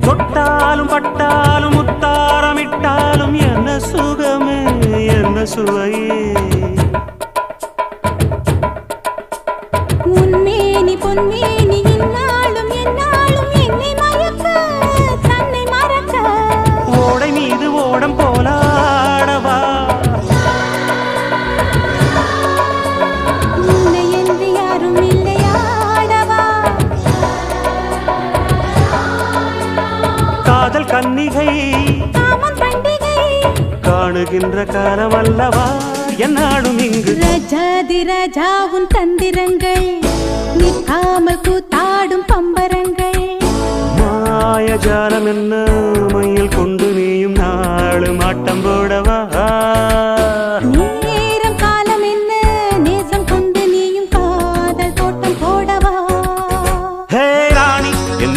தொட்டாலும் பட்டாலும் முத்தாரமிட்டாலும் என்ன சுகமே என்ன சுவையே உன்மேனி பொன்மேனி இந்நாளும் எந்நாளும் என்னை மயக்க தன்னை மறக்க ஓடை மீது ஓடம் போலாடவா உன்னை என்று யாரும் இல்லையாடவா காதல் கன்னிகை காமம் பண்டிகை காணுகின்ற காலம் அல்லவா என்னாடும் இங்கு ரஜாதி ராஜாவும் தந்திரங்கள் நிற்காமல் கூத்தாடும் பம்பரங்கள் மாயஜாலம் என்ன மையில் கொண்டு நீயும் நாளும் ஆட்டம் போடவா